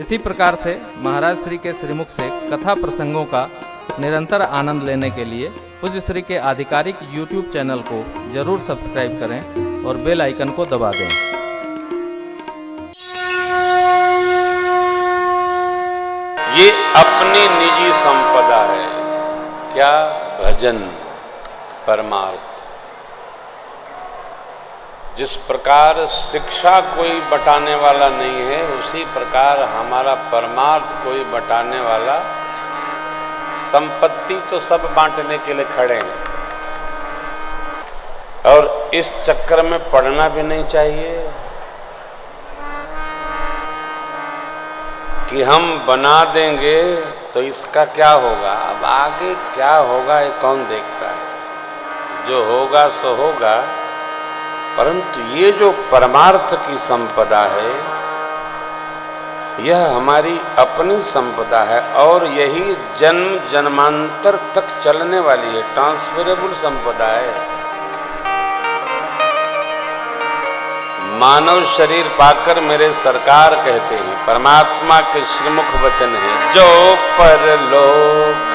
इसी प्रकार से महाराज श्री के श्रीमुख से कथा प्रसंगों का निरंतर आनंद लेने के लिए पूज्य श्री के आधिकारिक YouTube चैनल को जरूर सब्सक्राइब करें और बेल आइकन को दबा दें। ये अपनी निजी संपदा है। क्या? भजन, परमार्थ। जिस प्रकार शिक्षा कोई बटाने वाला नहीं है, उसी प्रकार हमारा परमार्थ कोई बटाने वाला। संपत्ति तो सब बांटने के लिए खड़े हैं और इस चक्कर में पड़ना भी नहीं चाहिए कि हम बना देंगे तो इसका क्या होगा। अब आगे क्या होगा ये कौन देखता है। जो होगा सो होगा, परंतु ये जो परमार्थ की संपदा है यह हमारी अपनी संपदा है और यही जन्म जन्मांतर तक चलने वाली है। ट्रांसफरेबल संपदा है। मानव शरीर पाकर मेरे सरकार कहते हैं, परमात्मा के श्रीमुख वचन है, जो परलोक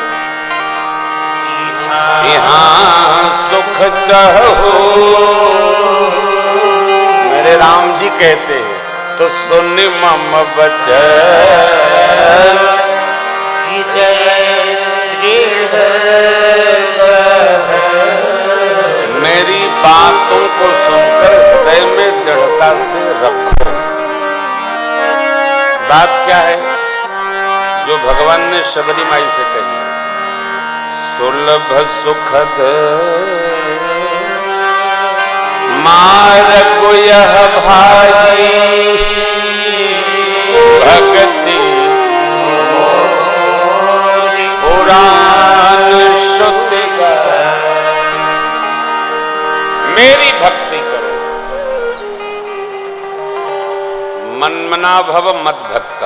यहाँ सुख चाहो। मेरे राम जी कहते हैं, तो सुन मम बचन मेरी बातों को सुनकर हृदय में दृढ़ता से रखो। बात क्या है जो भगवान ने शबरी माई से कही? सुलभ सुखद मार्ग यह भाई भक्ति पुराण श्रुति। मेरी भक्ति करो, मन्मना भव मद्भक्त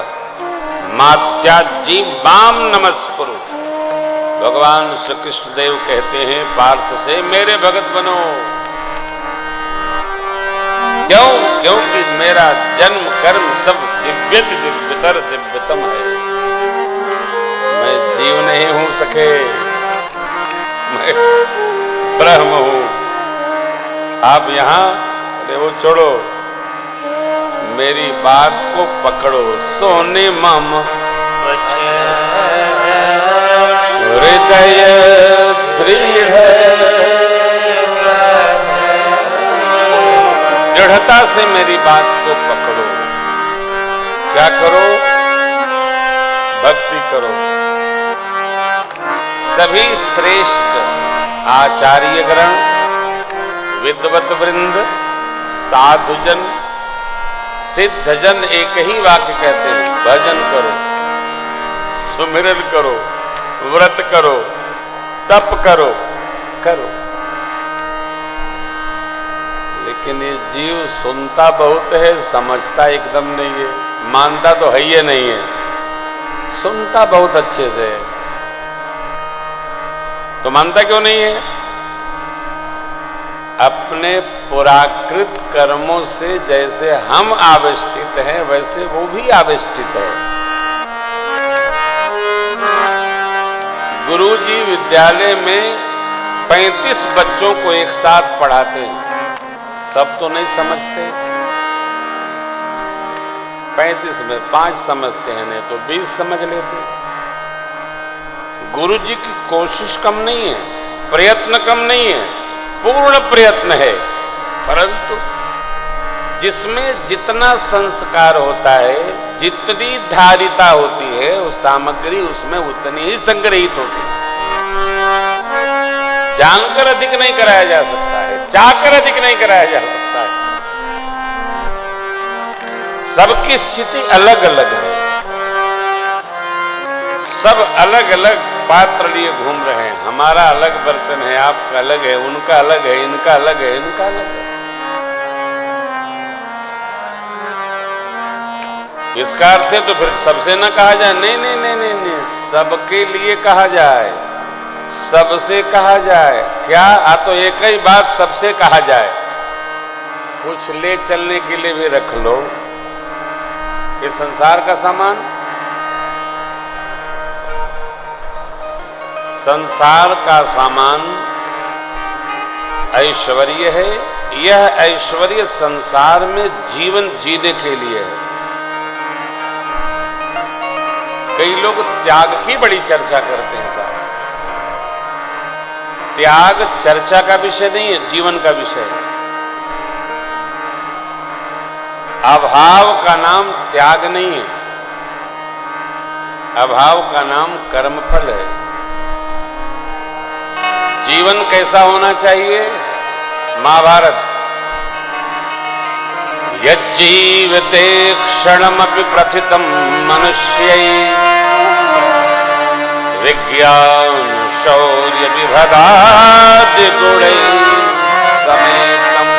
मात्याजी माम नमस्कुरु। भगवान श्री कृष्ण देव कहते हैं पार्थ से, मेरे भगत बनो। क्यों? क्योंकि मेरा जन्म कर्म सब दिव्यति दिव्यतर दिव्यतम है। मैं जीव नहीं हूं सके, मैं ब्रह्म हूं। आप यहां, अरे वो छोड़ो, मेरी बात को पकड़ो। सोने मम हृदय दृढ़, दृढ़ता से मेरी बात को पकड़ो। क्या करो? भक्ति करो। सभी श्रेष्ठ आचार्यगण, विद्वत वृंद, साधुजन, सिद्धजन एक ही वाक्य कहते हैं, भजन करो, सुमिरन करो, व्रत करो, तप करो, करो। लेकिन ये जीव सुनता बहुत है, समझता एकदम नहीं है। मानता तो है ही नहीं है, सुनता बहुत अच्छे से है। तो मानता क्यों नहीं है? अपने पुराकृत कर्मों से जैसे हम आवेष्टित हैं वैसे वो भी आवेष्टित है। गुरुजी विद्यालय में 35 बच्चों को एक साथ पढ़ाते हैं। सब तो नहीं समझते, 35 में 5 समझते हैं, नहीं तो 20 समझ लेते। गुरु जी की कोशिश कम नहीं है, प्रयत्न कम नहीं है, पूर्ण प्रयत्न है। परंतु जिसमें जितना संस्कार होता है, जितनी धारिता होती है, वो सामग्री उसमें उतनी ही संग्रहित होती है। जानकर अधिक नहीं कराया जा सकता है, चाहकर अधिक नहीं कराया जा सकता है। सबकी स्थिति अलग अलग है, सब अलग अलग पात्र लिए घूम रहे हैं। हमारा अलग बर्तन है, आपका अलग है, उनका अलग है, इनका अलग है, इनका अलग है। इसका अर्थ है तो फिर सबसे ना कहा जाए, नहीं नहीं नहीं नहीं नहीं, सबके लिए कहा जाए, सबसे कहा जाए। क्या? तो एक ही बात सबसे कहा जाए, कुछ ले चलने के लिए भी रख लो। ये संसार का सामान, संसार का सामान ऐश्वर्य है। यह ऐश्वर्य संसार में जीवन जीने के लिए है। कई लोग त्याग की बड़ी चर्चा करते हैं साहब। त्याग चर्चा का विषय नहीं है, जीवन का विषय है। अभाव का नाम त्याग नहीं है, अभाव का नाम कर्मफल है। जीवन कैसा होना चाहिए? महाभारत, यज्जीवते क्षणमपि प्रथितं मनुष्यै विज्ञान शौर्य विभवादि गुणै समेतम्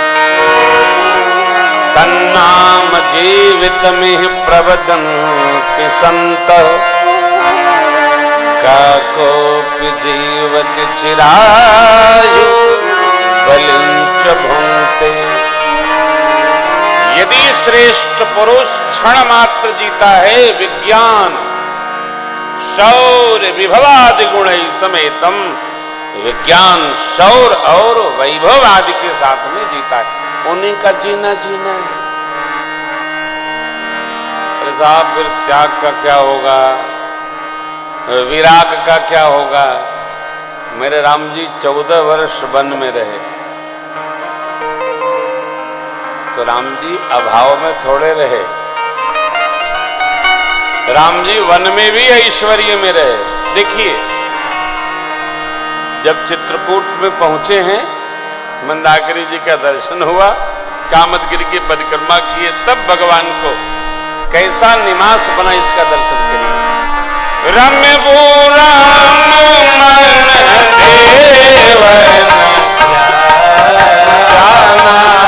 तन्नाम जीवितमिह प्रवदन्ति सन्तः काकोऽपि जीवति चिरायु बलिं च भुङ्क्ते। यदि श्रेष्ठ पुरुष क्षण मात्र जीता है, विज्ञान शौर्य विभवादि गुण समेतम, विज्ञान शौर्य और वैभव आदि के साथ में जीता है, उन्हीं का जीना जीना है। अरे साहब, फिर त्याग का क्या होगा, विराग का क्या होगा? मेरे राम जी 14 वर्ष वन में रहे, तो राम जी अभाव में थोड़े रहे। राम जी वन में भी ऐश्वर्य में रहे। देखिए, जब चित्रकूट में पहुंचे हैं, मंदाकिनी जी का दर्शन हुआ, कामदगिरि की परिक्रमा किए, तब भगवान को कैसा निवास बना इसका दर्शन करिए। रम्य पूरा मन देवन जाना,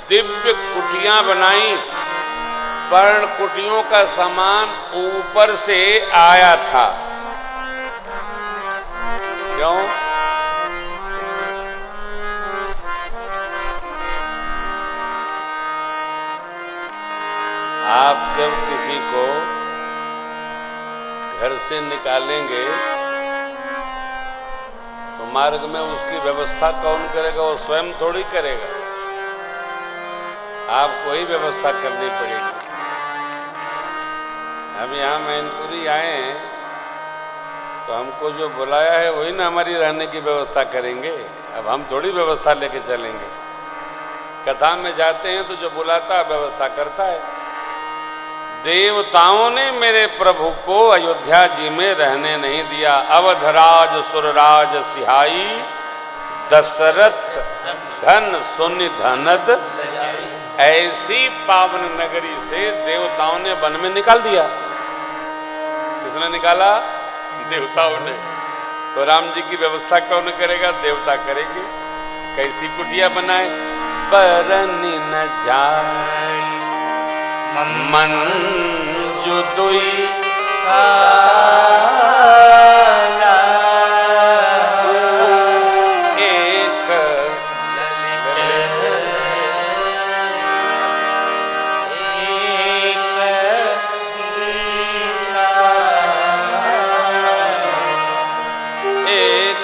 दिव्य कुटियां बनाई। पर्ण कुटियों का सामान ऊपर से आया था। क्यों? आप जब किसी को घर से निकालेंगे तो मार्ग में उसकी व्यवस्था कौन करेगा? वो स्वयं थोड़ी करेगा, आपको ही व्यवस्था करनी पड़ेगी। हम यहाँ मैनपुरी आए हैं तो हमको जो बुलाया है वही ना हमारी रहने की व्यवस्था करेंगे। अब हम थोड़ी व्यवस्था लेके चलेंगे। कथा में जाते हैं तो जो बुलाता है व्यवस्था करता है। देवताओं ने मेरे प्रभु को अयोध्या जी में रहने नहीं दिया। अवधराज सुरराज सिहाई, दशरथ धन सुनि धनद, ऐसी पावन नगरी से देवताओं ने वन में निकाल दिया। किसने निकाला? देवताओं ने। तो राम जी की व्यवस्था कौन करेगा? देवता करेंगे। कैसी कुटिया बनाए? बरनी न जाए मन जो दुई एक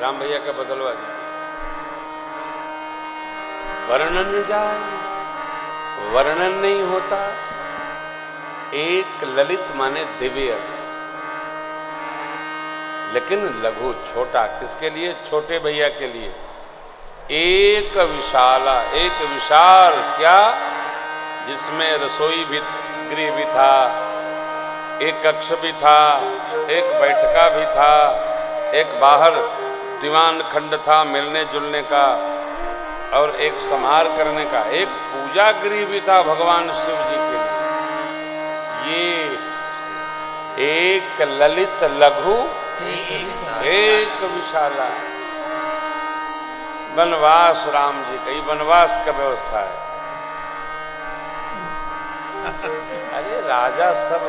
राम भैया का बदलवा दीजिए। वर्णन जाए, वर्णन नहीं होता। एक ललित माने दिव्य, लेकिन लघु छोटा। किसके लिए? छोटे भैया के लिए। एक विशाला, एक विशाल क्या? जिसमें रसोई भी गृह भी था, एक कक्ष भी था, एक बैठका भी था, एक बाहर दीवान खंड था मिलने जुलने का, और एक संहार करने का, एक पूजा गृह भी था भगवान शिव जी के लिए। ये एक ललित लघु एक विशाला। वनवास राम जी का, ये वनवास का व्यवस्था है। अरे राजा सब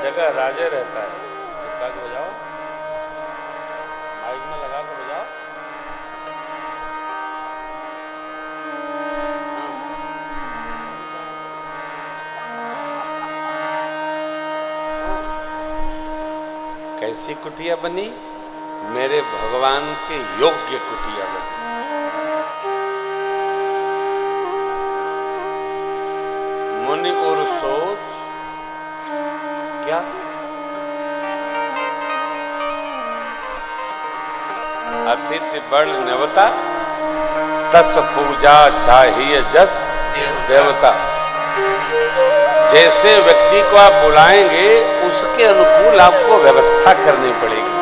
जगह राजे रहता है। चिपका के बजाओ, माइक में लगा के बजाओ। कैसी कुटिया बनी? मेरे भगवान के योग्य कुटिया बनी। मुनि और सोच क्या? अतिथि बड़ नेवता, तस पूजा चाहिए जस देवता। जैसे व्यक्ति को आप बुलाएंगे उसके अनुकूल आपको व्यवस्था करनी पड़ेगी।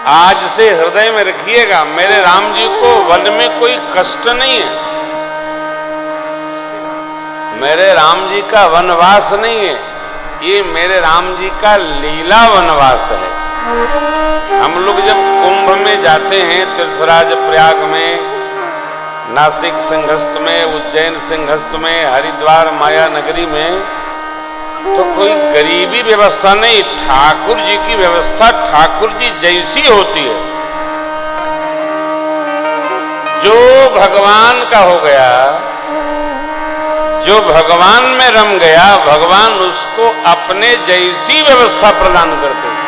आज से हृदय में रखिएगा, मेरे राम जी को वन में कोई कष्ट नहीं है। मेरे राम जी का वनवास नहीं है, ये मेरे राम जी का लीला वनवास है। हम लोग जब कुंभ में जाते हैं, तीर्थराज प्रयाग में, नासिक सिंहस्थ में, उज्जैन सिंहस्थ में, हरिद्वार माया नगरी में, तो कोई गरीबी व्यवस्था नहीं। ठाकुर जी की व्यवस्था ठाकुर जी जैसी होती है। जो भगवान का हो गया, जो भगवान में रम गया, भगवान उसको अपने जैसी व्यवस्था प्रदान करते हैं।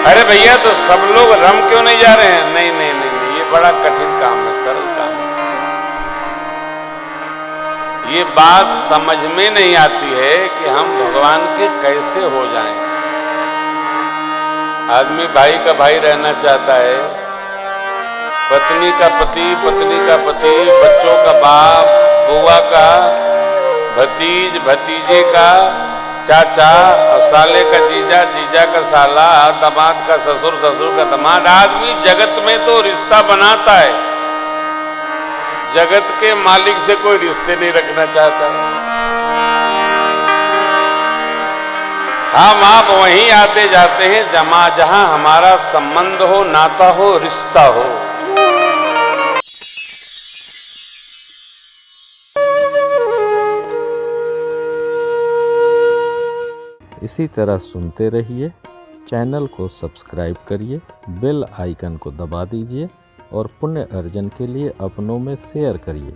अरे भैया तो सब लोग रम क्यों नहीं जा रहे हैं? नहीं नहीं नहीं, नहीं, ये बड़ा कठिन काम है, सरल काम है। ये बात समझ में नहीं आती है कि हम भगवान के कैसे हो जाएं। आदमी भाई का भाई रहना चाहता है, पत्नी का पति, पत्नी का पति, बच्चों का बाप, बुआ का भतीज, भतीजे का चाचा, और साले का जीजा, जीजा का साला, दामाद का ससुर, ससुर का दामाद। आदमी जगत में तो रिश्ता बनाता है, जगत के मालिक से कोई रिश्ते नहीं रखना चाहता। हम आप वहीं आते जाते हैं जहां हमारा संबंध हो, नाता हो, रिश्ता हो। इसी तरह सुनते रहिए। चैनल को सब्सक्राइब करिए, बेल आइकन को दबा दीजिए और पुण्य अर्जन के लिए अपनों में शेयर करिए।